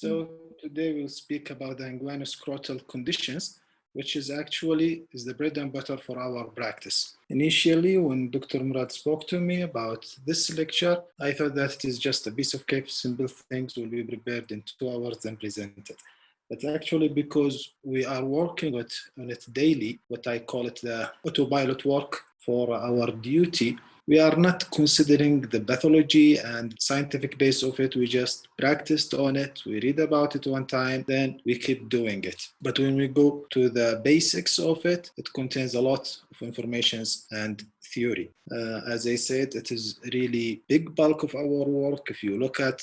So today we'll speak about the inguinoscrotal conditions, which is the bread and butter for our practice. Initially, when Dr. Murad spoke to me about this lecture, I thought that it is just a piece of cake, simple things will be prepared in 2 hours and presented. But actually, because we are working on it daily, what I call it the autopilot work for our duty, we are not considering the pathology and scientific base of it. We just practiced on it. We read about it one time, then we keep doing it. But when we go to the basics of it, it contains a lot of information and theory. As I said, it is really big bulk of our work. If you look at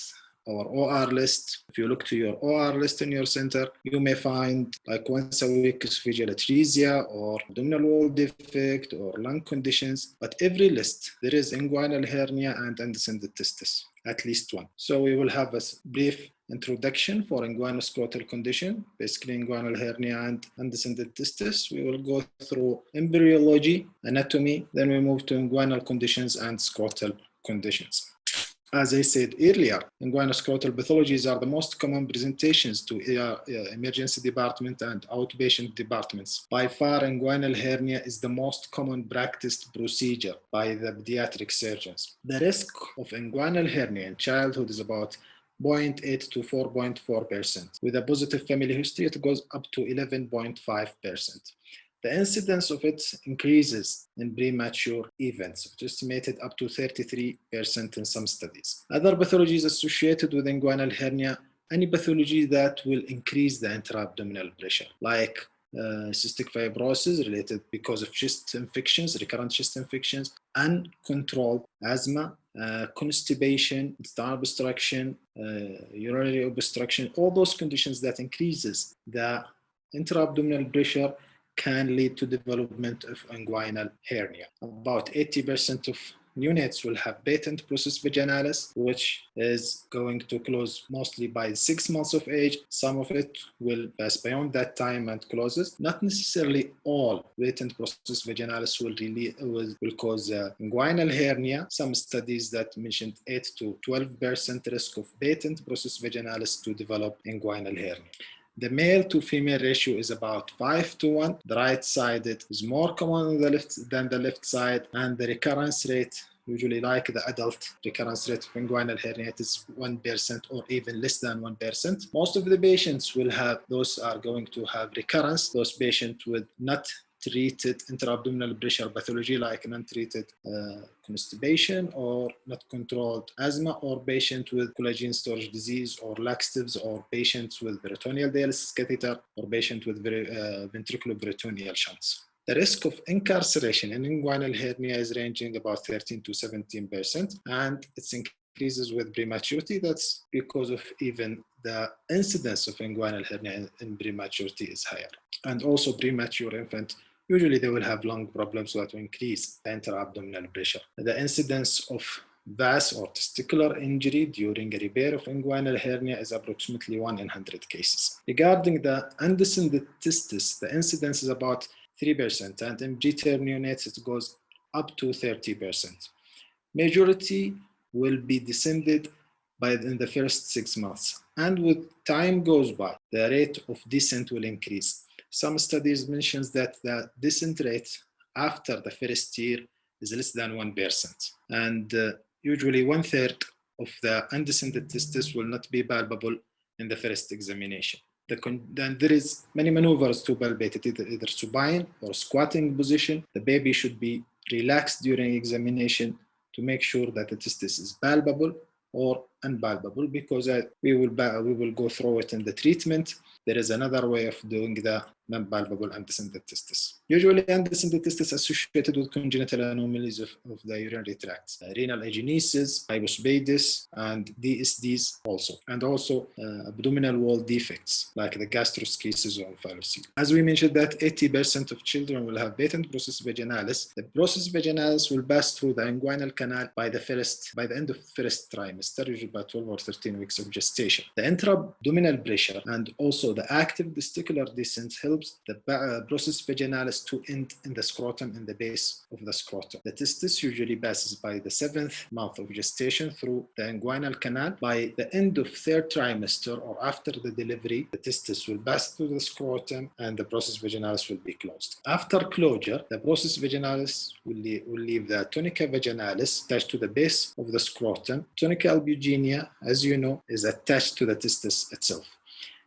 our OR list, if you look to your OR list in your center, you may find like once a week esophageal atresia or abdominal wall defect or lung conditions. But every list, there is inguinal hernia and undescended testes, at least one. So we will have a brief introduction for inguinoscrotal condition, basically inguinal hernia and undescended testes. We will go through embryology, anatomy, then we move to inguinal conditions and scrotal conditions. As I said earlier, inguinoscrotal pathologies are the most common presentations to emergency department and outpatient departments. By far, inguinal hernia is the most common practiced procedure by the pediatric surgeons. The risk of inguinal hernia in childhood is about 0.8 to 4.4%. With a positive family history, it goes up to 11.5%. The incidence of it increases in premature events, which is estimated up to 33% in some studies. Other pathologies associated with inguinal hernia, any pathology that will increase the intra-abdominal pressure, like cystic fibrosis related because of chest infections, recurrent chest infections, uncontrolled asthma, constipation, stomach obstruction, urinary obstruction, all those conditions that increases the intra-abdominal pressure can lead to development of inguinal hernia. About 80% of neonates will have patent process vaginalis, which is going to close mostly by 6 months of age. Some of it will pass beyond that time and closes. Not necessarily all patent process vaginalis will cause inguinal hernia. Some studies that mentioned 8 to 12% risk of patent process vaginalis to develop inguinal hernia. The male to female ratio is about 5 to 1. The right-sided is more common than the left side, and the recurrence rate, usually like the adult recurrence rate of inguinal hernia, is 1% or even less than 1%. Most of the patients those are going to have recurrence. Those patients with not treated intra-abdominal pressure pathology like non-treated constipation or not controlled asthma, or patient with collagen storage disease or laxatives, or patients with peritoneal dialysis catheter, or patient with ventriculoperitoneal shunts. The risk of incarceration in inguinal hernia is ranging about 13 to 17%, and it's increases with prematurity. That's because of even the incidence of inguinal hernia in prematurity is higher. And also premature infant, usually they will have lung problems that will increase the intra-abdominal pressure. The incidence of VAS or testicular injury during a repair of inguinal hernia is approximately 1 in 100 cases. Regarding the undescended testes, the incidence is about 3%, and in preterm neonates it goes up to 30%. Majority will be descended in the first 6 months, and with time goes by, the rate of descent will increase. Some studies mention that the descent rate after the first year is less than 1%, and usually 1/3 of the undescended testes will not be palpable in the first examination. Then there is many maneuvers to palpate it, either supine or squatting position. The baby should be relaxed during examination to make sure that the testis is palpable or unpalpable, because we will go through it in the treatment. There is another way of doing the non-palpable undescended testis. Usually undescended testis associated with congenital anomalies of the urinary tract, renal agenesis, hypospadias, and DSDs also, and also abdominal wall defects like the gastroschisis or phallocele. As we mentioned that 80% of children will have patent process vaginalis. The process vaginalis will pass through the inguinal canal by the end of first trimester, usually by 12 or 13 weeks of gestation. The intra-abdominal pressure and also the active testicular descent helps the process vaginalis to end in the scrotum in the base of the scrotum. The testis usually passes by the 7th month of gestation through the inguinal canal. By the end of 3rd trimester or after the delivery, the testis will pass through the scrotum and the process vaginalis will be closed. After closure, the process vaginalis will leave the tunica vaginalis attached to the base of the scrotum. Tunica albuginea, as you know, is attached to the testis itself.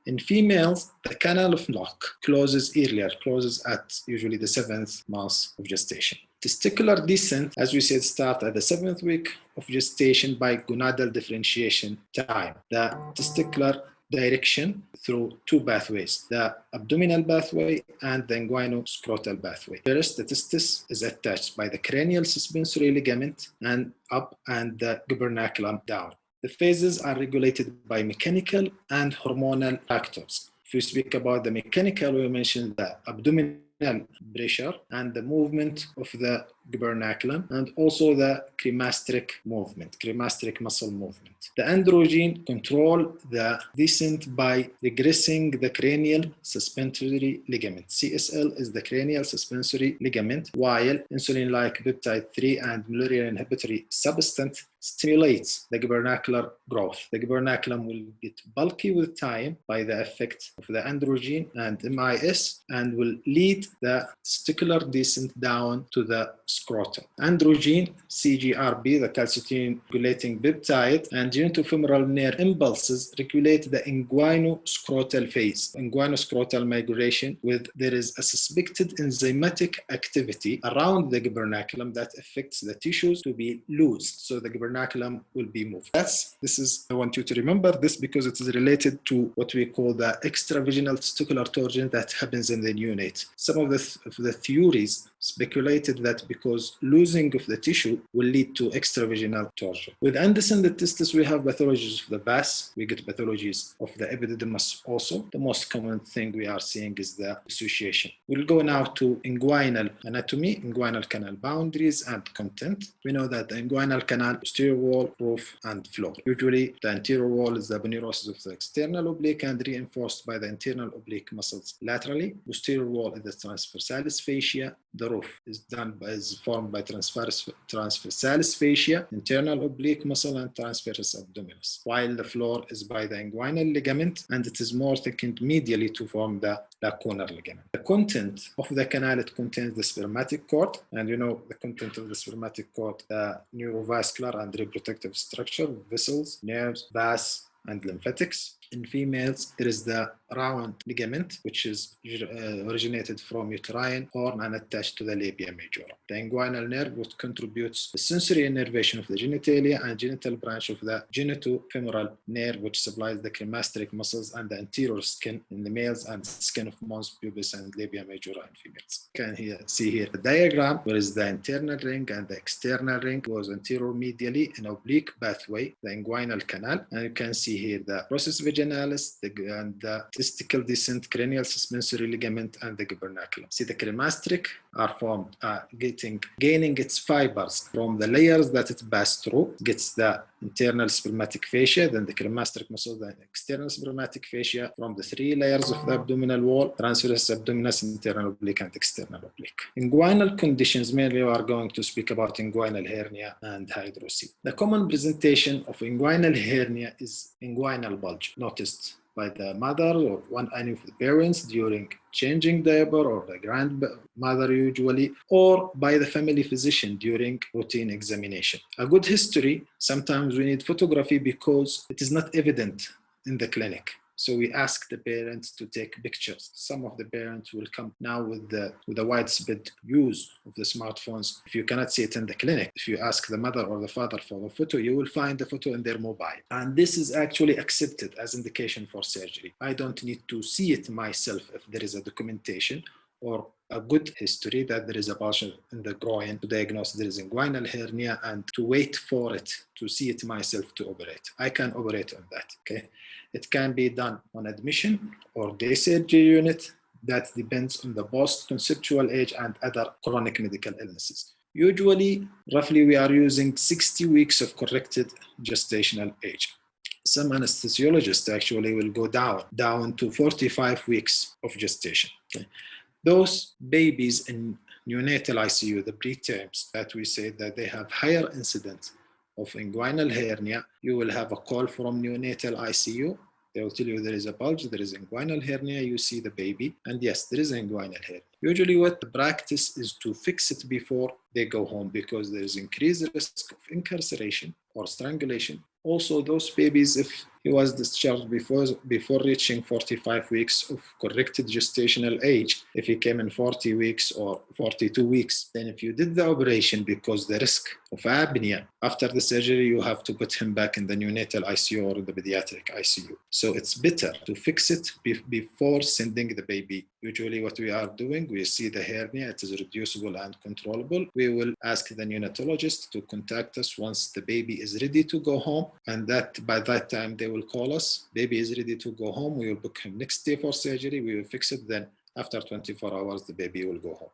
In females, the canal of Locke closes earlier, closes at usually the 7th month of gestation. Testicular descent, as we said, starts at the 7th week of gestation by gonadal differentiation time. The testicular direction through 2 pathways, the abdominal pathway and the inguinoscrotal pathway. First, the testis is attached by the cranial suspensory ligament and up and the gubernaculum down. The phases are regulated by mechanical and hormonal factors. If we speak about the mechanical, we mentioned the abdominal pressure and the movement of the gubernaculum and also the cremasteric movement, cremasteric muscle movement. The androgen control the descent by regressing the cranial suspensory ligament. CSL is the cranial suspensory ligament, while insulin-like peptide 3 and malaria inhibitory substance stimulates the gubernacular growth. The gubernaculum will get bulky with time by the effect of the androgen and MIS and will lead the testicular descent down to the scrotum. Androgen, CGRP, the calcitonin regulating peptide, and genitofemoral nerve impulses regulate the inguinoscrotal phase, inguinoscrotal migration, with there is a suspected enzymatic activity around the gubernaculum that affects the tissues to be loose, so the gubernaculum will be moved. I want you to remember this because it is related to what we call the extravaginal testicular torsion that happens in the neonate. Some of the theories speculated that because losing of the tissue will lead to extravaginal torsion. With undescended testes, we have pathologies of the vas, we get pathologies of the epididymis also. The most common thing we are seeing is the dissociation. We'll go now to inguinal anatomy, inguinal canal boundaries and content. We know that the inguinal canal, posterior wall, roof, and floor. Usually, the anterior wall is the aponeurosis of the external oblique and reinforced by the internal oblique muscles laterally. Posterior wall is the transversalis fascia. The roof is formed by transversalis fascia, internal oblique muscle, and transversus abdominis, while the floor is by the inguinal ligament, and it is more thickened medially to form the lacunar ligament. The content of the canal, it contains the spermatic cord, and you know the content of the spermatic cord, the neurovascular and reproductive structure, vessels, nerves, vas, and lymphatics. In females, there is the round ligament, which is originated from uterine horn and attached to the labia majora. The inguinal nerve, which contributes the sensory innervation of the genitalia, and genital branch of the genitofemoral nerve, which supplies the cremasteric muscles and the anterior skin in the males and skin of mons pubis and labia majora in females. You can see here the diagram, where is the internal ring and the external ring goes anterior medially in oblique pathway, the inguinal canal, and you can see here the process vaginalis, and the testicle descent, cranial suspensory ligament, and the gubernaculum. See, the cremasteric are formed, gaining its fibers from the layers that it passed through, gets the internal spermatic fascia, then the cremasteric muscle, then external spermatic fascia from the 3 layers of the abdominal wall, transversus abdominis, internal oblique, and external oblique. Inguinal conditions, mainly we are going to speak about inguinal hernia and hydrocele. The common presentation of inguinal hernia is inguinal bulge, noticed by the mother or any of the parents during changing diaper, or the grandmother usually, or by the family physician during routine examination. A good history, sometimes we need photography because it is not evident in the clinic. So we ask the parents to take pictures. Some of the parents will come now with the widespread use of the smartphones. If you cannot see it in the clinic, if you ask the mother or the father for a photo, you will find the photo in their mobile. And this is actually accepted as indication for surgery. I don't need to see it myself if there is a documentation or a good history that there is a bulge in the groin to diagnose there is inguinal hernia and to wait for it, to see it myself to operate. I can operate on that, okay? It can be done on admission or day surgery unit. That depends on the post-conceptual age and other chronic medical illnesses. Usually, roughly, we are using 60 weeks of corrected gestational age. some anesthesiologists actually will go down to 45 weeks of gestation. Okay. Those babies in neonatal ICU, the preterms, that we say that they have higher incidence of inguinal hernia, you will have a call from neonatal ICU. They will tell you there is a bulge, there is inguinal hernia, you see the baby, and yes, there is inguinal hernia. Usually what the practice is to fix it before they go home because there is increased risk of incarceration or strangulation. Also, those babies, if he was discharged before reaching 45 weeks of corrected gestational age, if he came in 40 weeks or 42 weeks, then if you did the operation because the risk of apnea after the surgery, you have to put him back in the neonatal ICU or the pediatric ICU. So it's better to fix it before sending the baby. Usually what we are doing, we see the hernia, it is reducible and controllable. We will ask the neonatologist to contact us once the baby is ready to go home, and that by that time they will call us. Baby is ready to go home. We will book him next day for surgery. We will fix it. Then after 24 hours, the baby will go home.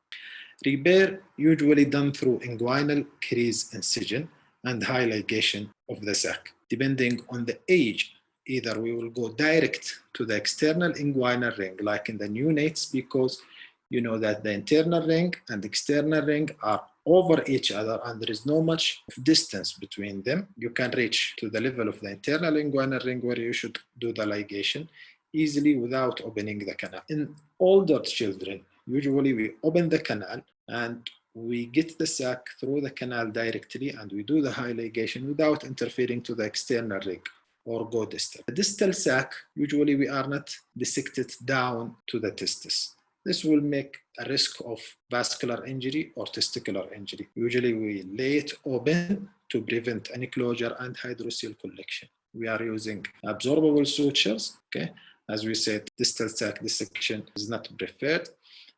Repair usually done through inguinal crease incision and high ligation of the sac. Depending on the age, either we will go direct to the external inguinal ring, like in the neonates, because you know that the internal ring and external ring are over each other and there is no much distance between them. You can reach to the level of the internal inguinal ring where you should do the ligation easily without opening the canal. In older children, usually we open the canal and we get the sac through the canal directly and we do the high ligation without interfering to the external ring or go distal. The distal sac, usually we are not dissected down to the testis. This will make a risk of vascular injury or testicular injury. Usually we lay it open to prevent any closure and hydrocele collection. We are using absorbable sutures. Okay, as we said, distal sac dissection is not preferred.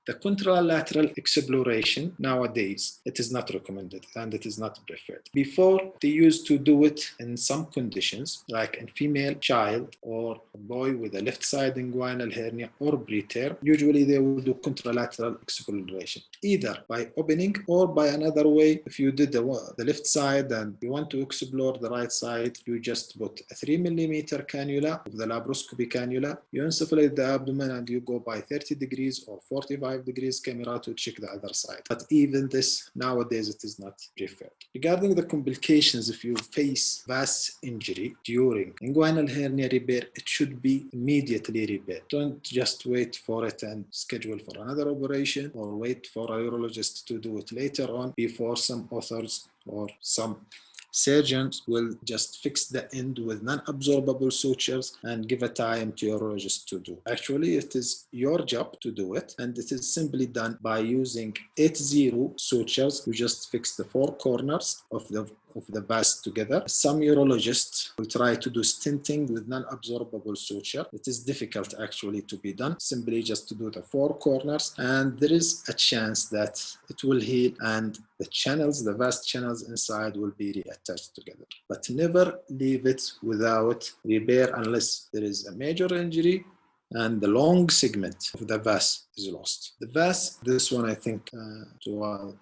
The contralateral exploration nowadays, it is not recommended and it is not preferred. Before, they used to do it in some conditions, like in female child or a boy with a left side inguinal hernia or preterm. Usually they will do contralateral exploration, either by opening or by another way. If you did the left side and you want to explore the right side, you just put a 3 millimeter cannula of the laparoscopy cannula, you insufflate the abdomen and you go by 30 degrees or 45 degrees camera to check the other side. But even this, nowadays, it is not preferred. Regarding the complications, if you face vas injury during inguinal hernia repair, it should be immediately repaired. Don't just wait for it and schedule for another operation or wait for a urologist to do it later on before some authors or some surgeons will just fix the end with non-absorbable sutures and give a time to your urologist to do. Actually, it is your job to do it, and it is simply done by using 8-0 sutures. You just fix the four corners of the vas together. Some urologists will try to do stenting with non-absorbable suture. It is difficult actually to be done. Simply just to do the four corners, and there is a chance that it will heal and the channels, the vas channels inside will be reattached together. But never leave it without repair unless there is a major injury and the long segment of the vas is lost. The vas, this one I think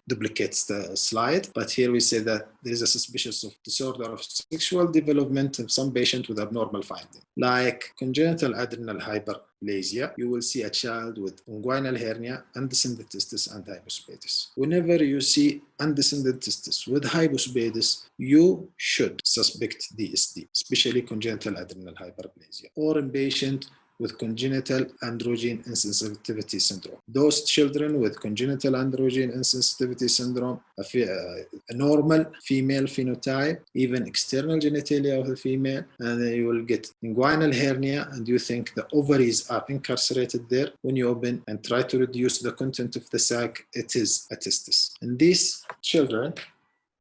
duplicates the slide, but here we say that there is a suspicious of disorder of sexual development in some patient with abnormal finding. Like congenital adrenal hyperplasia, you will see a child with inguinal hernia, undescended testes, and hypospatus. Whenever you see undescended testes with hypospatus, you should suspect DSD, especially congenital adrenal hyperplasia, or in patient with congenital androgen insensitivity syndrome. Those children with congenital androgen insensitivity syndrome, a normal female phenotype, even external genitalia of the female, and then you will get inguinal hernia and you think the ovaries are incarcerated there. When you open and try to reduce the content of the sac, it is a testis. In these children,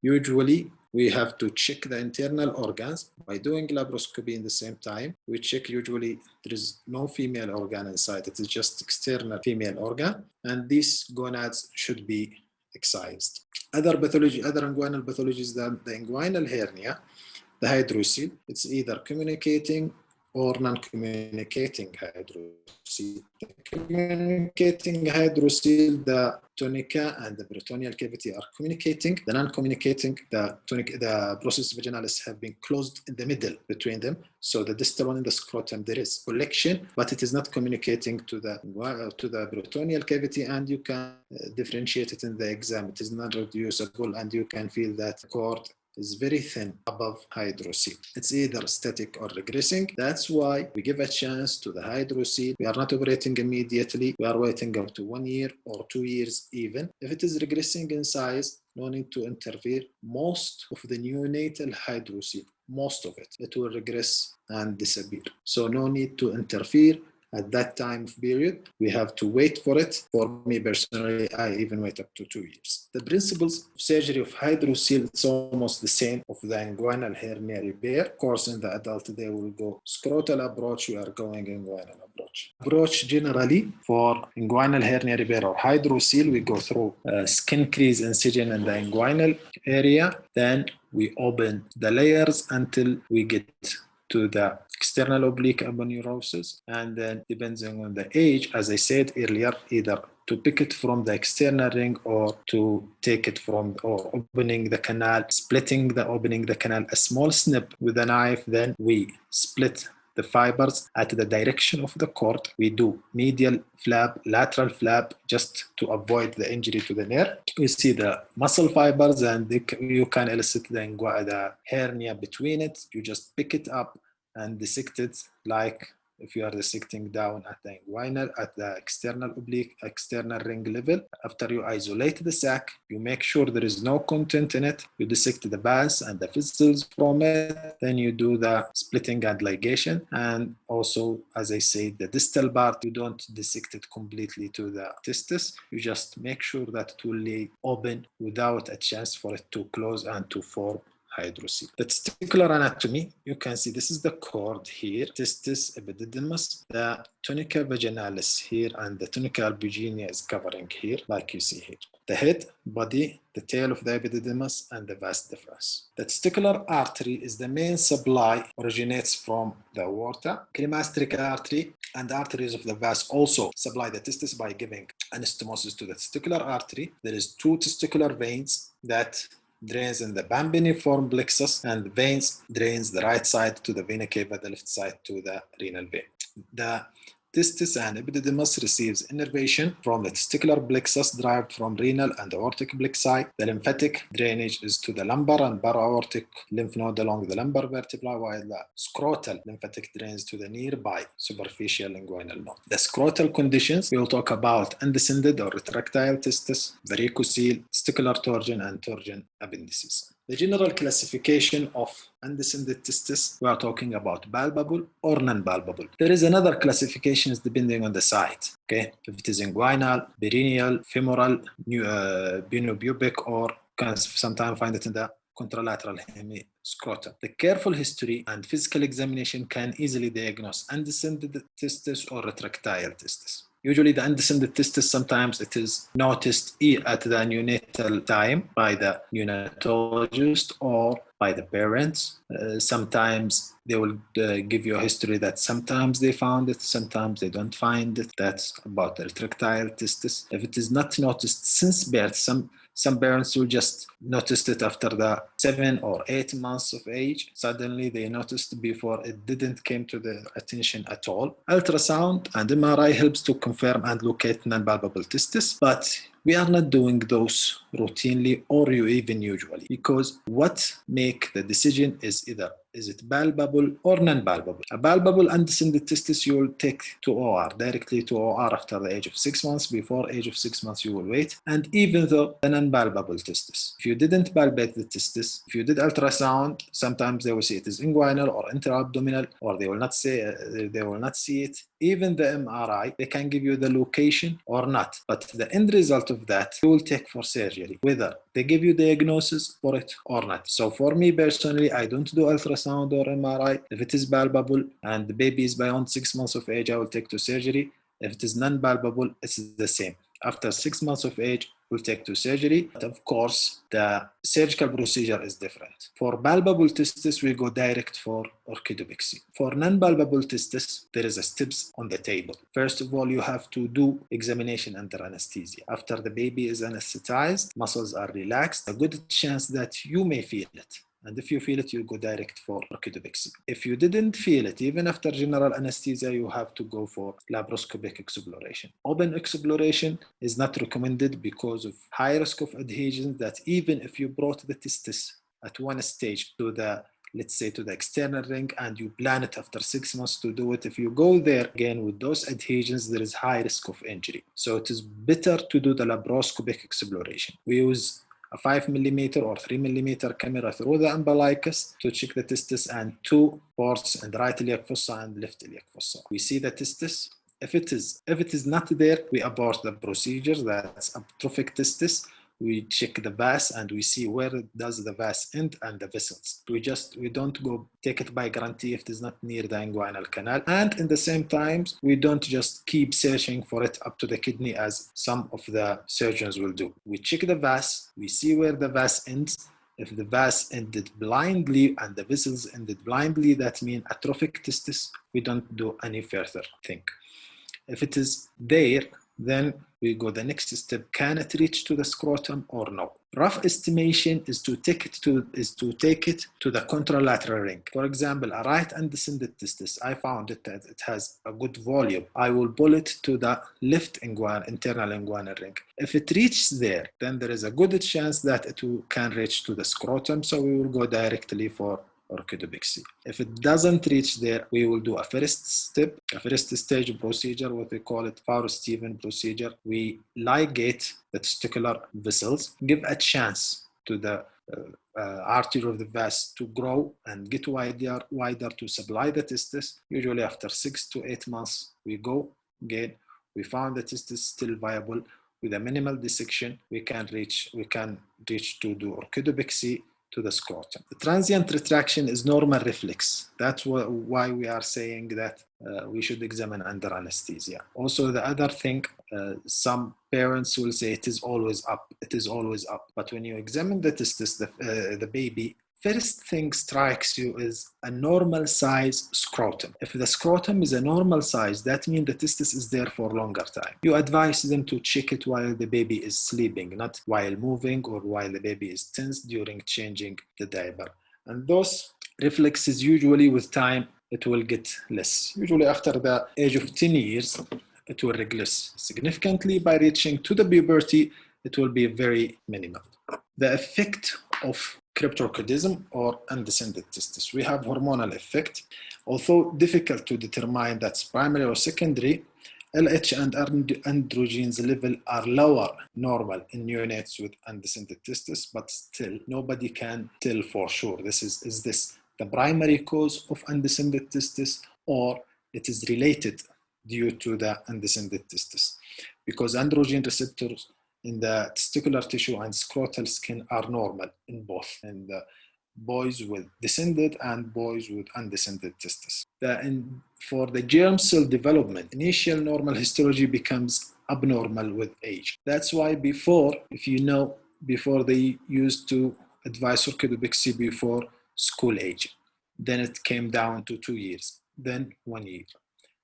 usually we have to check the internal organs by doing laparoscopy in the same time. We check, usually there is no female organ inside, it is just external female organ, and these gonads should be excised. Other inguinal pathologies than the inguinal hernia, the hydrocele, it's either communicating or non-communicating hydrocele. The communicating hydrocele, the tunica and the peritoneal cavity are communicating. The non-communicating, the processus vaginalis have been closed in the middle between them. So the distal one in the scrotum, there is collection, but it is not communicating to the peritoneal cavity, and you can differentiate it in the exam. It is not reducible, and you can feel that cord is very thin above hydrocele. It's either static or regressing. That's why we give a chance to the hydrocele. We are not operating immediately. We are waiting up to 1 year or 2 years even. If it is regressing in size, no need to interfere. Most of the neonatal hydrocele, most of it will regress and disappear. So no need to interfere. At that time of period, we have to wait for it. For me personally, I even wait up to 2 years. The principles of surgery of hydrocele, it's almost the same of the inguinal hernia repair. Of course, in the adult, they will go scrotal approach. We are going inguinal approach. Generally for inguinal hernia repair or hydrocele, we go through skin crease incision in the inguinal area. Then we open the layers until we get to the external oblique aponeurosis, and then depending on the age, as I said earlier, either to pick it from the external ring or to take it from, or opening the canal, splitting the opening the canal, a small snip with a knife. Then we split the fibers at the direction of the cord. We do medial flap, lateral flap, just to avoid the injury to the nerve. We see the muscle fibers, and you can elicit the hernia between it. You just pick it up and dissect it like if you are dissecting down at the inguinal, at the external oblique, external ring level. After you isolate the sac, you make sure there is no content in it. You dissect the bass and the fistula from it. Then you do the splitting and ligation. And also, as I said, the distal part, you don't dissect it completely to the testis. You just make sure that it will lay open without a chance for it to close and to form hydrocele. The testicular anatomy, you can see this is the cord here, testis, epididymis, the tunica vaginalis here, and the tunica albuginea is covering here, like you see here. The head, body, the tail of the epididymis, and the vas deferens. The testicular artery is the main supply, originates from the aorta. Cremasteric artery and arteries of the vas also supply the testis by giving anastomosis to the testicular artery. There is 2 testicular veins that drains in the bambiniform plexus, and veins drains the right side to the vena cava, the left side to the renal vein. The testis and epididymis receives innervation from the testicular plexus derived from renal and aortic plexi. The lymphatic drainage is to the lumbar and para-aortic lymph node along the lumbar vertebra, while the scrotal lymphatic drains to the nearby superficial inguinal node. The scrotal conditions, we will talk about undescended or retractile testis, varicocele, testicular torsion, and torsion appendices. The general classification of undescended testis, we are talking about palpable or non-palpable. There is another classifications depending on the site. Okay, if it is inguinal, perineal, femoral, penopubic, or can sometimes find it in the contralateral hemiscrotum. The careful history and physical examination can easily diagnose undescended testis or retractile testis. Usually the undescended testis, sometimes it is noticed at the neonatal time by the neonatologist or by the parents. Sometimes they will give you a history that sometimes they found it, sometimes they don't find it. That's about the retractile testis. If it is not noticed since birth, some parents will just notice it after the 7 or 8 months of age. Suddenly they noticed before it didn't came to their attention at all. Ultrasound and MRI helps to confirm and locate non-palpable testis, but we are not doing those routinely or even usually, because what make the decision is either is it palpable or non-palpable. A palpable undescended testis you will take to OR, directly to OR after the age of 6 months. Before age of 6 months you will wait. And even though the non-palpable testis, if you didn't palpate the testis, if you did ultrasound, sometimes they will say it is inguinal or intra-abdominal, or they will not see it. Even the MRI, they can give you the location or not. But the end result of that, you will take for surgery, whether they give you diagnosis for it or not. So for me personally, I don't do ultrasound or MRI. If it is palpable and the baby is beyond 6 months of age, I will take to surgery. If it is non-palpable, it's the same. After 6 months of age, will take to surgery. But of course, the surgical procedure is different. For palpable testes, we go direct for orchidopexy. For non-palpable testes, there is a steps on the table. First of all, you have to do examination under anesthesia. After the baby is anesthetized, muscles are relaxed, a good chance that you may feel it. And if you feel it, you go direct for orchidopexy. If you didn't feel it, even after general anesthesia, you have to go for laparoscopic exploration. Open exploration is not recommended because of high risk of adhesion, that even if you brought the testis at one stage to the, let's say, to the external ring, and you plan it after 6 months to do it, if you go there again with those adhesions, there is high risk of injury. So it is better to do the laparoscopic exploration. We use a 5 millimeter or 3 millimeter camera through the umbilicus to check the testis and 2 ports in the right iliac fossa and left iliac fossa. We see the testis. If it is not there, we abort the procedure. That's atrophic testis. We check the vas and we see where does the vas end and the vessels. We don't go take it by guarantee if it is not near the inguinal canal. And in the same times, we don't just keep searching for it up to the kidney as some of the surgeons will do. We check the vas, we see where the vas ends. If the vas ended blindly and the vessels ended blindly, that means atrophic testis. We don't do any further thing. If it is there, then we go the next step. Can it reach to the scrotum or no? Rough estimation is to take it to the contralateral ring. For example, a right undescended testis, I found it that it has a good volume. I will pull it to the left internal inguinal ring. If it reaches there, then there is a good chance that it can reach to the scrotum. So we will go directly for orchidopexy. If it doesn't reach there, we will do a first stage procedure, what we call it Faure-Stevens procedure. We ligate the testicular vessels, give a chance to the artery of the vas to grow and get wider to supply the testis. Usually after 6 to 8 months, we go again. We found the testis still viable. With a minimal dissection, we can reach to do orchidopexy to the scrotum. The transient retraction is normal reflex. That's why we are saying that we should examine under anesthesia. Also, the other thing, some parents will say it is always up. It is always up. But when you examine the testis, the baby, first thing strikes you is a normal size scrotum. If the scrotum is a normal size, that means the testis is there for a longer time. You advise them to check it while the baby is sleeping, not while moving or while the baby is tense during changing the diaper. And those reflexes, usually with time, it will get less. Usually after the age of 10 years, it will regress significantly. By reaching to the puberty, it will be very minimal. The effect of cryptorchidism or undescended testes. We have hormonal effect. Although difficult to determine that's primary or secondary, LH and androgens level are lower normal in neonates with undescended testes, but still nobody can tell for sure. Is this the primary cause of undescended testes, or it is related due to the undescended testes? Because androgen receptors in the testicular tissue and scrotal skin are normal in both, in the boys with descended and boys with undescended testes. For the germ cell development, initial normal histology becomes abnormal with age. That's why before they used to advise orchidopexy before school age. Then it came down to 2 years, then 1 year.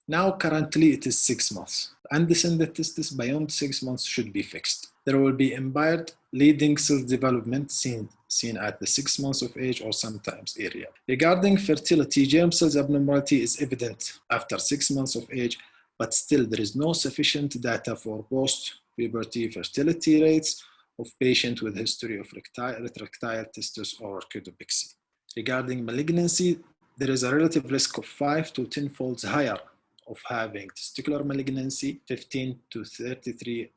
Now, currently, it is 6 months. Undescended testes beyond 6 months should be fixed. There will be impaired leading cell development seen at the 6 months of age or sometimes earlier. Regarding fertility, germ cells abnormality is evident after 6 months of age, but still there is no sufficient data for post-puberty fertility rates of patients with history of retractile testis or orchidopexy. Regarding malignancy, there is a relative risk of 5 to 10 folds higher of having testicular malignancy, 15 to 33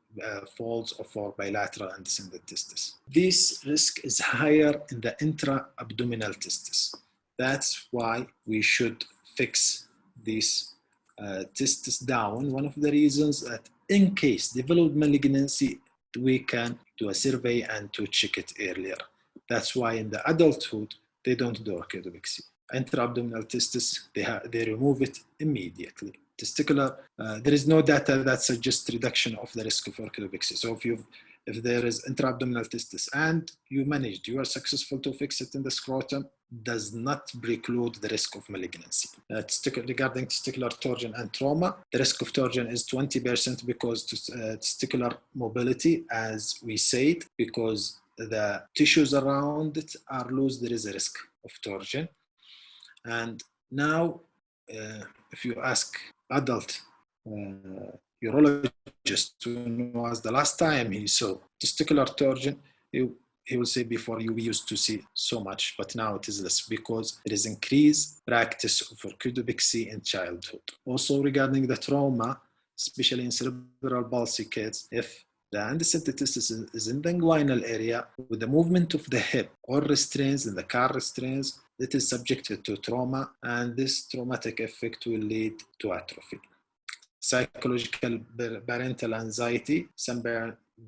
folds for bilateral undescended testes. This risk is higher in the intra-abdominal testes. That's why we should fix these testes down. One of the reasons that in case developed malignancy, we can do a survey and to check it earlier. That's why in the adulthood, they don't do orchidopexy. Intra-abdominal testes, they remove it immediately. Testicular, there is no data that suggests reduction of the risk of orchidopexy. So if you've if there is intra-abdominal testis and you managed, you are successful to fix it in the scrotum, does not preclude the risk of malignancy. Regarding testicular torsion and trauma, the risk of torsion is 20% because testicular mobility, as we said, because the tissues around it are loose, there is a risk of torsion. And now, if you ask adult urologist who was the last time he saw testicular torsion, he will say before we used to see so much, but now it is less because it is increased practice of orchidopexy in childhood. Also regarding the trauma, especially in cerebral palsy kids, if the undescended testis is in the inguinal area with the movement of the hip or restraints in the car restraints, it is subjected to trauma, and this traumatic effect will lead to atrophy. Psychological parental anxiety, some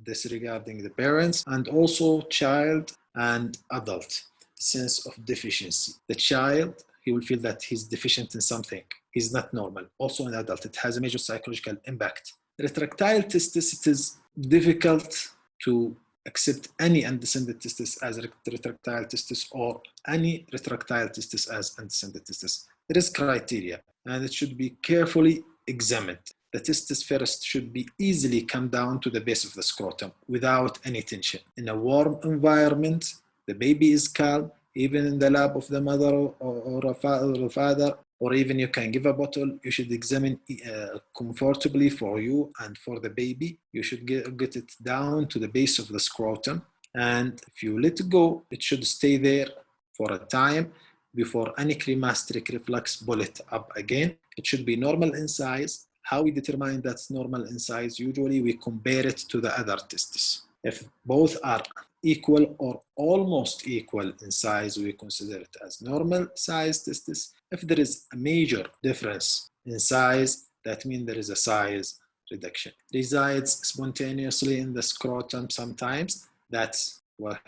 disregarding the parents, and also child and adult sense of deficiency. The child, he will feel that he's deficient in something. He's not normal. Also an adult, it has a major psychological impact. Retractile testis, it is difficult to accept any undescended testis as retractile testis or any retractile testis as undescended testis. There is criteria and it should be carefully examined. The testis first should be easily come down to the base of the scrotum without any tension. In a warm environment, the baby is calm, even in the lap of the mother or a father, or even you can give a bottle, you should examine comfortably for you and for the baby. You should get it down to the base of the scrotum. And if you let it go, it should stay there for a time before any cremasteric reflux pull it up again. It should be normal in size. How we determine that's normal in size? Usually we compare it to the other testes. If both are equal or almost equal in size, we consider it as normal size testis. If there is a major difference in size, that means there is a size reduction. Resides spontaneously in the scrotum sometimes. That's what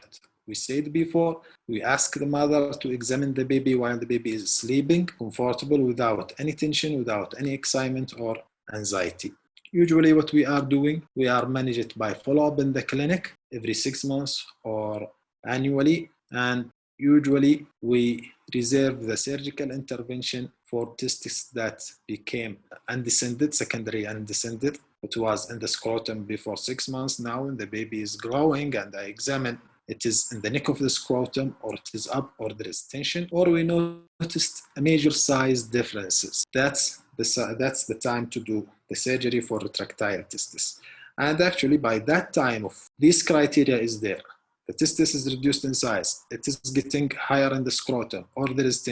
we said before. We ask the mother to examine the baby while the baby is sleeping, comfortable, without any tension, without any excitement or anxiety. Usually what we are doing, we are managing it by follow-up in the clinic every 6 months or annually. And usually we reserve the surgical intervention for testes that became undescended, secondary undescended. It was in the scrotum before 6 months. Now when the baby is growing and I examine, it is in the neck of the scrotum, or it is up, or there is tension, or we noticed a major size differences. That's the time to do the surgery for retractile testis. And actually by that time, of this criteria is there. The testis is reduced in size. It is getting higher in the scrotum, or there is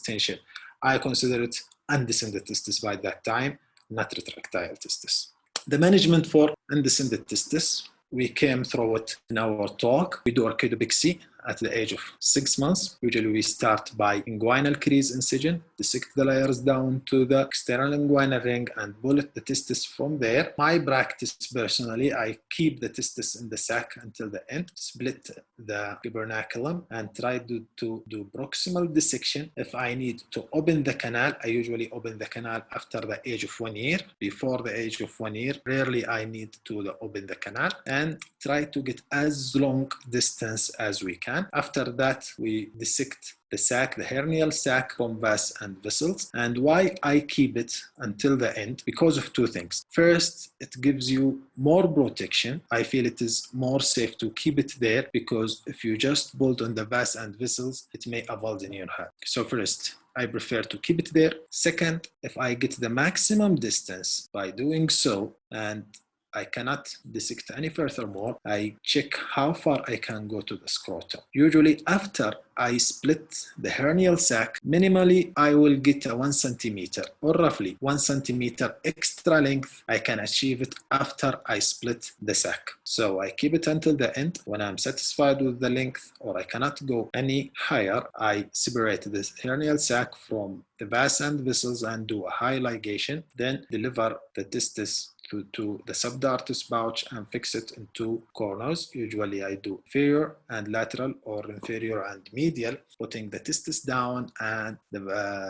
tension. I consider it undescended testis by that time, not retractile testis. The management for undescended testis, we came through it in our talk. We do orchidopexy at the age of 6 months. Usually we start by inguinal crease incision, dissect the layers down to the external inguinal ring and bullet the testis from there. My practice personally, I keep the testis in the sac until the end, split the gubernaculum and try to do proximal dissection. If I need to open the canal, I usually open the canal after the age of 1 year. Before the age of 1 year, rarely I need to open the canal, and try to get as long distance as we can. After that, we dissect the sac, the hernial sac from vas and vessels. And why I keep it until the end? Because of two things. First, it gives you more protection. I feel it is more safe to keep it there, because if you just bolt on the vas and vessels, it may avulge in your head. So first, I prefer to keep it there. Second, if I get the maximum distance by doing so, and I cannot dissect any furthermore, I check how far I can go to the scrotum. Usually after I split the hernial sac, minimally I will get a 1 centimeter or roughly 1 centimeter extra length. I can achieve it after I split the sac. So I keep it until the end. When I'm satisfied with the length or I cannot go any higher, I separate this hernial sac from the vas and vessels and do a high ligation, then deliver the testis to the subdartus pouch and fix it in two corners. Usually I do inferior and lateral or inferior and medial, putting the testis down and the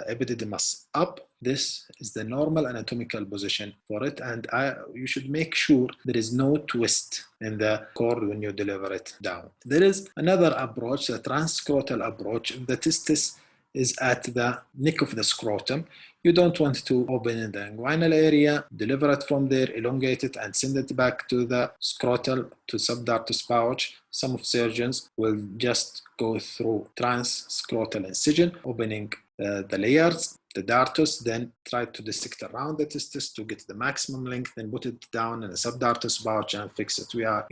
epididymis up. This is the normal anatomical position for it, and you should make sure there is no twist in the cord when you deliver it down. There is another approach, the transscrotal approach. If the testis is at the neck of the scrotum, you don't want to open in the inguinal area, deliver it from there, elongate it, and send it back to the scrotal, to subdartus pouch. Some of surgeons will just go through transscrotal incision, opening the layers, the dartus, then try to dissect around the testis to get the maximum length, then put it down in a subdartus pouch and fix it. We are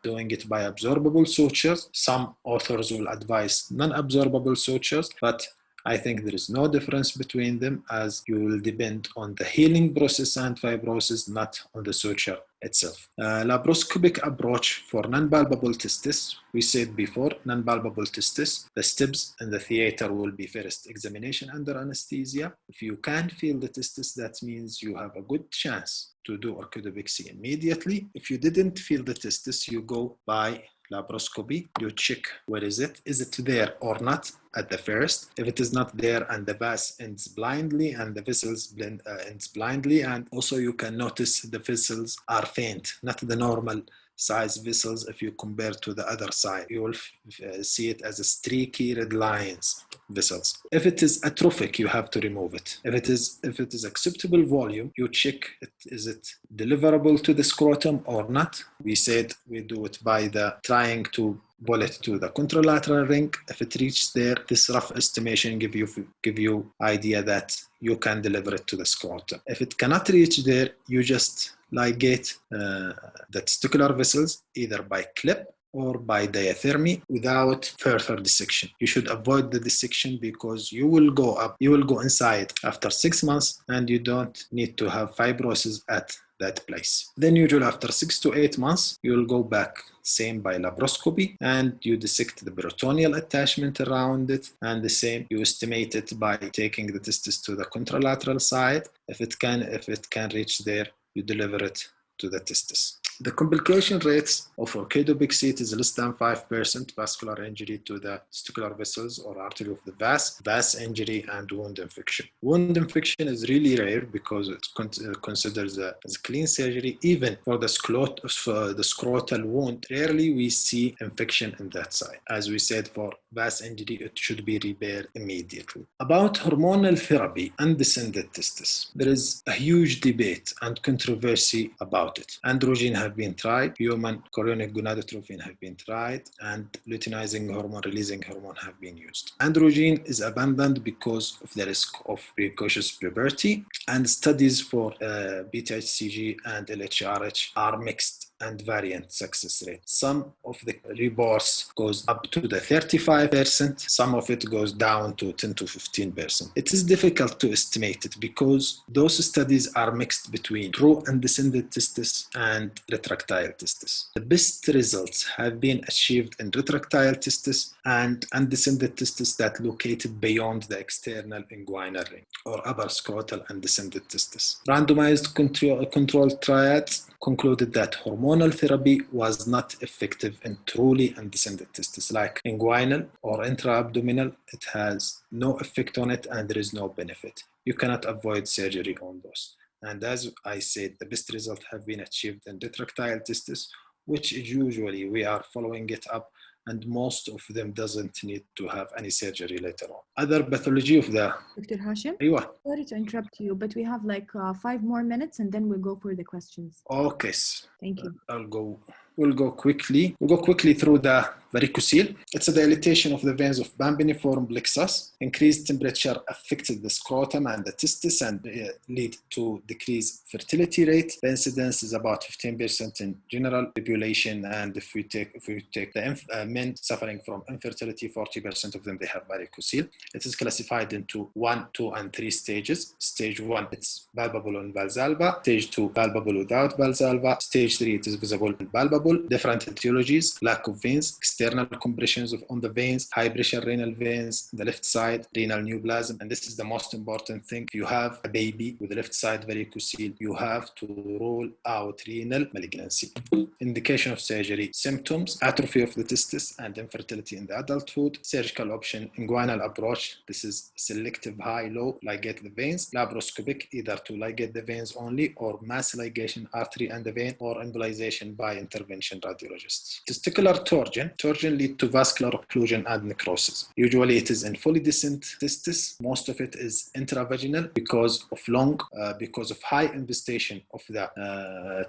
doing it by absorbable sutures. Some authors will advise non-absorbable sutures, but I think there is no difference between them, as you will depend on the healing process and fibrosis, not on the suture itself. Laparoscopic approach for non-palpable testis. We said before, non-palpable testis, the steps in the theater will be first examination under anesthesia. If you can feel the testis, that means you have a good chance to do orchidopexy immediately. If you didn't feel the testis, you go by laparoscopy. You check where is it there or not at the first. If it is not there and the vas ends blindly and the vessels ends blindly, and also you can notice the vessels are faint, not the normal size vessels. If you compare to the other side, you will see it as a streaky red lines vessels. If it is atrophic, you have to remove it. If it is acceptable volume, you check is it deliverable to the scrotum or not. We said we do it by trying to pull it to the contralateral ring. If it reaches there, this rough estimation give you idea that you can deliver it to the scrotum. If it cannot reach there, you just ligate the testicular vessels either by clip or by diathermy without further dissection. You should avoid the dissection because you will go inside after 6 months and you don't need to have fibrosis at that place. Then usually after 6 to 8 months, you will go back same by laparoscopy and you dissect the peritoneal attachment around it, and the same you estimate it by taking the testis to the contralateral side. If it can reach there, you deliver it to the testis. The complication rates of orchidopexy is less than 5%, vascular injury to the testicular vessels or artery of the vas injury, and wound infection. Wound infection is really rare because it considers as clean surgery. Even for the scrotal wound, rarely we see infection in that side. As we said, for vas injury, it should be repaired immediately. About hormonal therapy, undescended testes. There is a huge debate and controversy about it. Androgen have been tried, human chorionic gonadotrophin have been tried, and luteinizing hormone, releasing hormone have been used. Androgen is abandoned because of the risk of precocious puberty, and studies for beta-HCG and LHRH are mixed and variant success rate. Some of the reports goes up to the 35%, some of it goes down to 10 to 15%. It is difficult to estimate it because those studies are mixed between true undescended testes and retractile testes. The best results have been achieved in retractile testes and undescended testes that located beyond the external inguinal ring, or upper scrotal undescended testes. Randomized controlled triads concluded that hormonal therapy was not effective in truly undescended testes like inguinal or intra-abdominal. It has no effect on it and there is no benefit. You cannot avoid surgery on those. And as I said, the best results have been achieved in retractile testes, which is usually we are following it up, and most of them doesn't need to have any surgery later on. Other pathology of the... Dr. Hashim? Aywa. Sorry to interrupt you, but we have like 5 more minutes and then we'll go for the questions. Okay. Thank you. We'll go quickly. We'll go quickly through the varicocele. It's a dilatation of the veins of Bambiniform plexus. Increased temperature affected the scrotum and the testis and lead to decreased fertility rate. The incidence is about 15% in general population, and if we take the men suffering from infertility, 40% of them they have varicocele. It is classified into 1, 2, and 3 stages. Stage 1, it's palpable on Valsalva. Stage 2, palpable without Valsalva. Stage 3, it is visible and palpable. non-viable, different etiologies, lack of veins, external compressions on the veins, high pressure renal veins, the left side, renal neoplasm, and this is the most important thing. If you have a baby with the left side varicocele, you have to rule out renal malignancy. Indication of surgery: symptoms, atrophy of the testis and infertility in the adulthood. Surgical option: inguinal approach. This is selective high-low, ligate the veins. Laparoscopic, either to ligate the veins only or mass ligation artery and the vein, or embolization by intervention radiologists. Testicular torsion lead to vascular occlusion and necrosis. Usually it is in fully descent testis. Most of it is intravaginal because of high infestation of the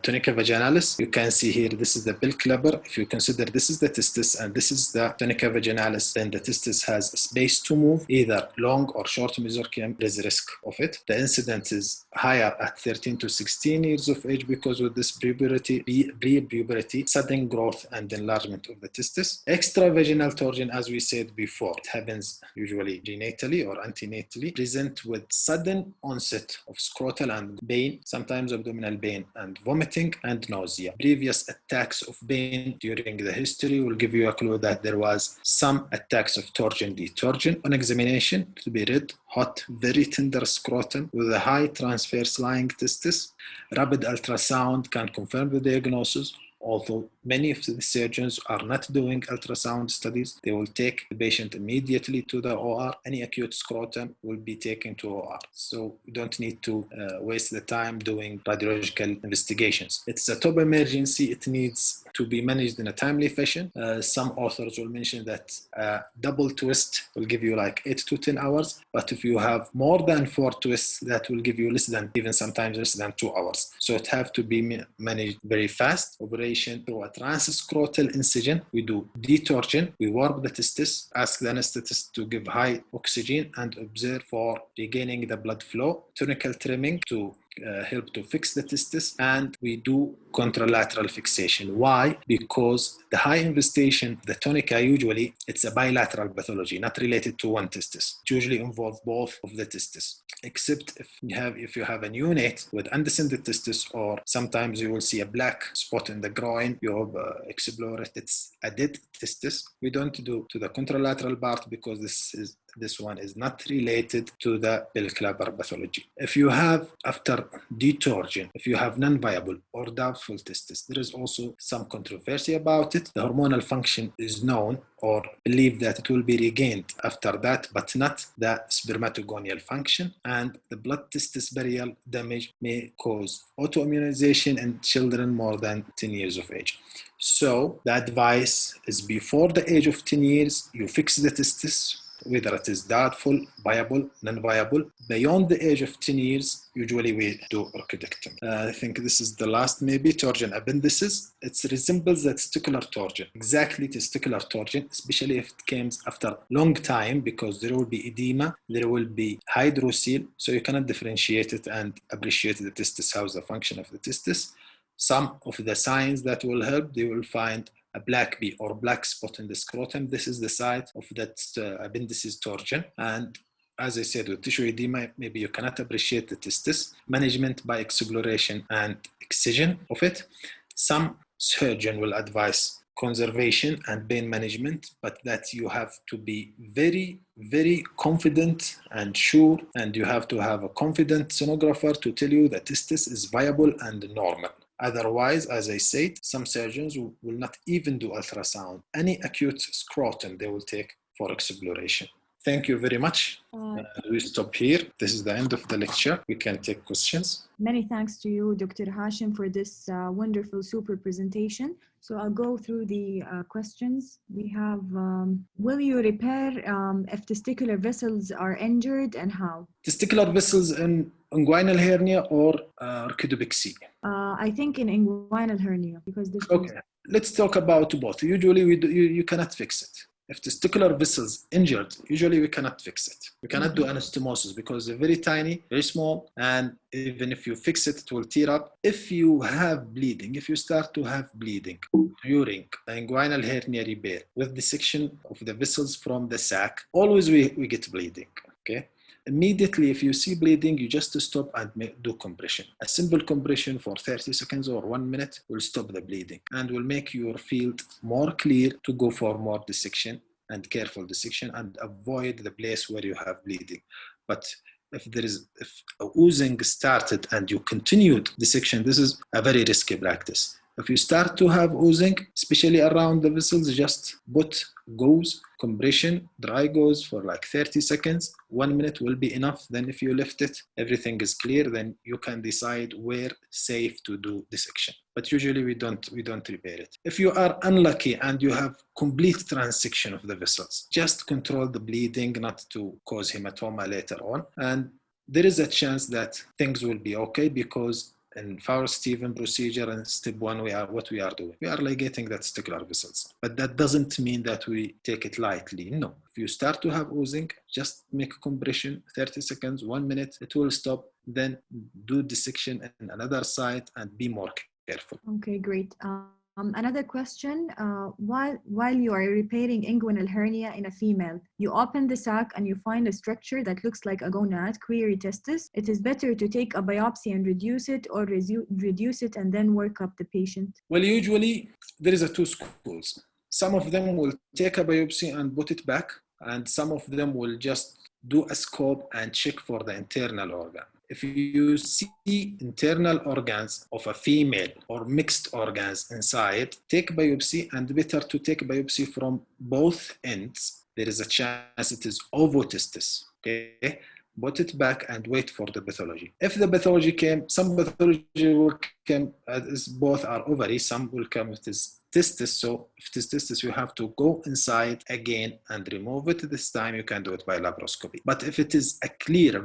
tunica vaginalis. You can see here, this is the bell clapper. If you consider this is the testis and this is the tunica vaginalis, then the testis has space to move, either long or short mesorchium. There is a risk of it. The incidence is higher at 13 to 16 years of age because with this pre-puberty, sudden growth and enlargement of the testis. Extravaginal torsion, as we said before, it happens usually prenatally or antenatally, present with sudden onset of scrotal and pain, sometimes abdominal pain and vomiting and nausea. Previous attacks of pain during the history will give you a clue that there was some attacks of torsion detorsion. On examination, to be red, hot, very tender scrotum with a high transverse lying testis. Rapid ultrasound can confirm the diagnosis. Although many of the surgeons are not doing ultrasound studies, they will take the patient immediately to the OR. Any acute scrotum will be taken to OR. So you don't need to waste the time doing radiological investigations. It's a top emergency. It needs to be managed in a timely fashion. Some authors will mention that double twist will give you like 8 to 10 hours. But if you have more than 4 twists, that will give you sometimes less than 2 hours. So it have to be managed very fast. Operation through a transscrotal incision. We do detorsion. We warp the testis, ask the anesthetist to give high oxygen and observe for regaining the blood flow. Tunical trimming to help to fix the testis, and we do contralateral fixation. Why? Because the high infestation, the tunica, usually it's a bilateral pathology, not related to one testis. It usually involves both of the testis, except if you have a neonate with undescended testis, or sometimes you will see a black spot in the groin. You have explore it. It's a dead testis. We don't do to the contralateral part because this one is not related to the bell clapper pathology. If you have, after detorsion, if you have non-viable or doubtful testis, there is also some controversy about it. The hormonal function is known or believed that it will be regained after that, but not the spermatogonial function. And the blood testis burial damage may cause autoimmunization in children more than 10 years of age. So the advice is before the age of 10 years, you fix the testis, whether it is doubtful, viable, non-viable. Beyond the age of 10 years, usually we do orchidectomy. I think this is the last, maybe, torsion appendices. It resembles the testicular torsion, exactly testicular torsion, especially if it comes after long time, because there will be edema, there will be hydrocele, so you cannot differentiate it and appreciate the testis, how's the function of the testis. Some of the signs that will help, they will find a black bee or black spot in the scrotum. This is the site of that appendices torsion. And as I said, with tissue edema, maybe you cannot appreciate the testis. Management by exploration and excision of it. Some surgeon will advise conservation and pain management, but that you have to be very, very confident and sure, and you have to have a confident sonographer to tell you that testis is viable and normal. Otherwise, as I said, some surgeons will not even do ultrasound. Any acute scrotum they will take for exploration. Thank you very much. We stop here. This is the end of the lecture. We can take questions. Many thanks to you, Dr. Hashim, for this wonderful, super presentation. So I'll go through the questions. We have, will you repair if testicular vessels are injured, and how? Testicular vessels in inguinal hernia or orchidopexy? I think in inguinal hernia, because this Okay, let's talk about both. Usually you cannot fix it. If testicular vessels injured, usually we cannot fix it. We cannot do anastomosis because they're very tiny, very small, and even if you fix it, it will tear up. If you have bleeding, if you start to have bleeding during inguinal hernia repair with dissection of the vessels from the sac, always we get bleeding. Okay. Immediately, if you see bleeding, you just stop and do compression. A simple compression for 30 seconds or 1 minute will stop the bleeding and will make your field more clear to go for more dissection and careful dissection and avoid the place where you have bleeding. But if oozing started and you continued dissection, this is a very risky practice. If you start to have oozing, especially around the vessels, just put gauze, compression, dry gauze for like 30 seconds. 1 minute will be enough. Then if you lift it, everything is clear. Then you can decide where safe to do dissection. But usually we don't repair it. If you are unlucky and you have complete transection of the vessels, just control the bleeding not to cause hematoma later on. And there is a chance that things will be okay because in Faust-Steven procedure and step 1, we are doing. We are ligating the testicular vessels. But that doesn't mean that we take it lightly. No. If you start to have oozing, just make a compression, 30 seconds, 1 minute, it will stop. Then do dissection in another side and be more careful. Okay, great. Another question, while you are repairing inguinal hernia in a female, you open the sac and you find a structure that looks like a gonad, query testis. It is better to take a biopsy and reduce it or reduce it and then work up the patient? Well, usually there is two schools. Some of them will take a biopsy and put it back, and some of them will just do a scope and check for the internal organ. If you see internal organs of a female or mixed organs inside, take biopsy, and better to take biopsy from both ends. There is a chance it is ovotestis. Okay, put it back and wait for the pathology. If the pathology came, some pathology will come as both are ovary, some will come it is testis. So if it is testis, you have to go inside again and remove it. This time you can do it by laparoscopy. But if it is a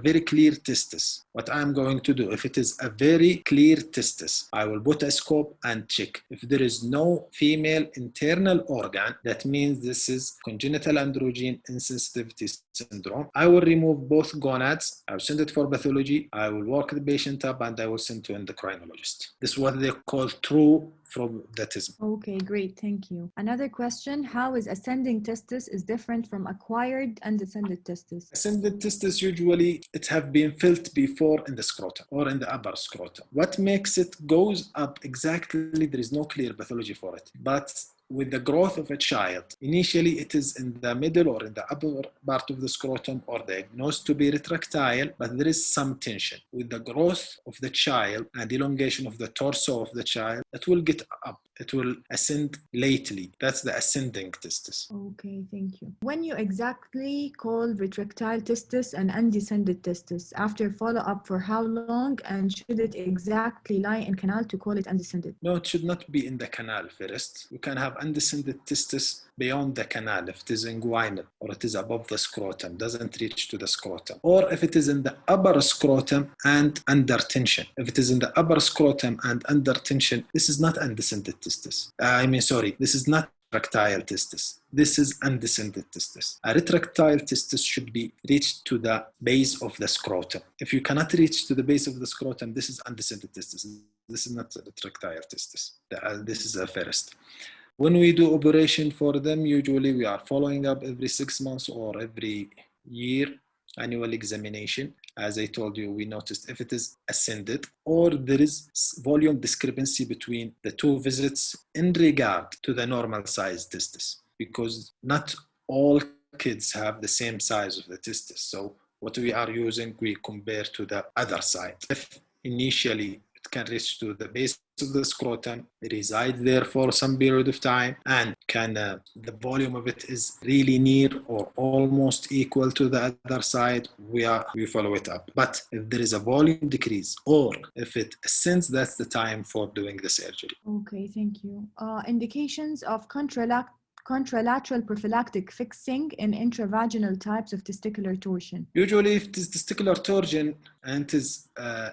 very clear testis, what I'm going to do, if it is a very clear testis, I will put a scope and check. If there is no female internal organ, that means this is congenital androgen insensitivity syndrome. I will remove both gonads. I will send it for pathology. I will work the patient up and I will send to endocrinologist. This is what they call true frobdatism. Okay, great. Thank you. Another question, how is ascending testis is different from acquired undescended testis? Ascended testis, usually it have been filled before in the scrotum or in the upper scrotum. What makes it goes up exactly, there is no clear pathology for it. But with the growth of a child, initially it is in the middle or in the upper part of the scrotum or diagnosed to be retractile, but there is some tension. With the growth of the child and elongation of the torso of the child, it will get up. It will ascend lately. That's the ascending testis. Okay, thank you. When you exactly call retractile testis and undescended testis, after follow-up for how long, and should it exactly lie in canal to call it undescended? No, it should not be in the canal first. You can have undescended testis beyond the canal if it is inguinal or it is above the scrotum, doesn't reach to the scrotum. Or if it is in the upper scrotum and under tension. If it is in the upper scrotum and under tension, this is not undescended testis. This is not retractile testis. This is undescended testis. A retractile testis should be reached to the base of the scrotum. If you cannot reach to the base of the scrotum, this is undescended testis. This is not retractile testis. This is a first. When we do operation for them, usually we are following up every 6 months or every year, annual examination. As I told you, we noticed if it is ascended or there is volume discrepancy between the two visits in regard to the normal size testis, because not all kids have the same size of the testis. So what we are using, we compare to the other side. If initially it can reach to the base of the scrotum, reside there for some period of time, and the volume of it is really near or almost equal to the other side, we follow it up. But if there is a volume decrease or if it ascends, that's the time for doing the surgery. Okay, thank you. Indications of contralateral prophylactic fixing in intravaginal types of testicular torsion. Usually if it is testicular torsion and it is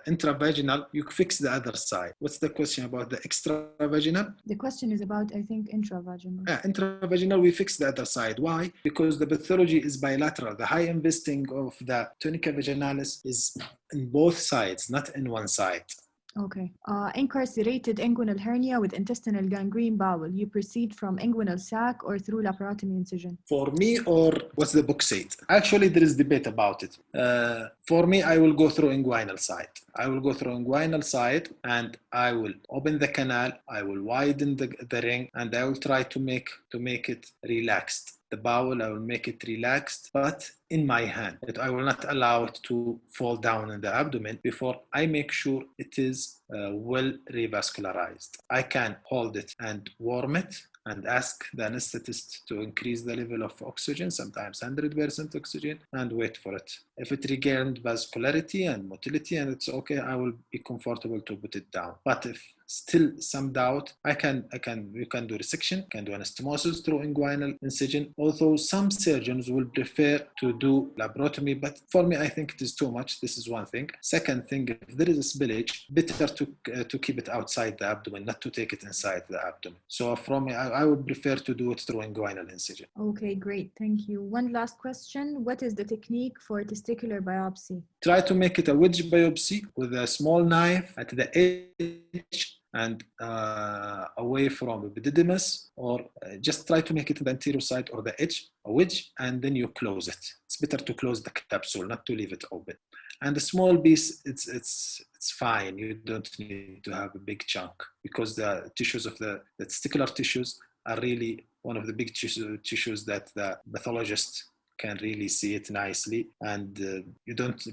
intravaginal, you fix the other side. What's the question about the extravaginal? The question is about, I think, intravaginal. Intravaginal, we fix the other side. Why? Because the pathology is bilateral. The high investing of the tunica vaginalis is in both sides, not in one side. Okay. Incarcerated inguinal hernia with intestinal gangrene bowel. You proceed from inguinal sac or through laparotomy incision? For me, or what's the book said? Actually, there is debate about it. For me, I will go through inguinal side. I will go through inguinal side and I will open the canal. I will widen the ring and I will try to make it relaxed. The bowel, I will make it relaxed, but in my hand. I will not allow it to fall down in the abdomen before I make sure it is well revascularized. I can hold it and warm it and ask the anesthetist to increase the level of oxygen, sometimes 100% oxygen, and wait for it. If it regained vascularity and motility and it's okay, I will be comfortable to put it down. But if still some doubt, you can do resection, can do anastomosis through inguinal incision. Although some surgeons will prefer to do laparotomy, but for me, I think it is too much. This is one thing. Second thing, if there is a spillage, better to keep it outside the abdomen, not to take it inside the abdomen. So from me, I would prefer to do it through inguinal incision. Okay, great. Thank you. One last question. What is the technique for testicular biopsy? Try to make it a wedge biopsy with a small knife at the edge and away from the epididymis, or just try to make it the anterior side or the edge, a wedge, and then you close it. It's better to close the capsule, not to leave it open. And the small piece, it's fine. You don't need to have a big chunk because the tissues of the testicular tissues are really one of the big tissues that the pathologist can really see it nicely, and you don't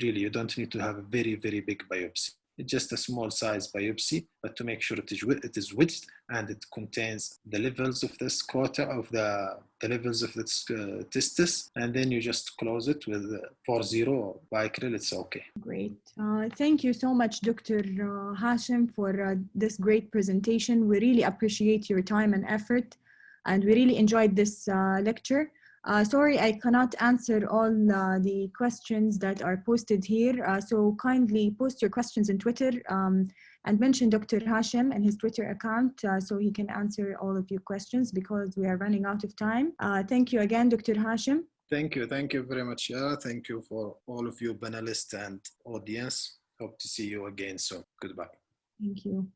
need to have a very, very big biopsy. It's just a small size biopsy, but to make sure it is wedged and it contains the levels of the scrota, of the levels of the testis, and then you just close it with 4-0 or Vicryl, it's okay. Great. Thank you so much, Dr. Hashim, for this great presentation. We really appreciate your time and effort, and we really enjoyed this lecture. Sorry, I cannot answer all the questions that are posted here. So kindly post your questions in Twitter and mention Dr. Hashim and his Twitter account so he can answer all of your questions because we are running out of time. Thank you again, Dr. Hashim. Thank you very much, Yara. Thank you for all of you panelists and audience. Hope to see you again soon. Goodbye. Thank you.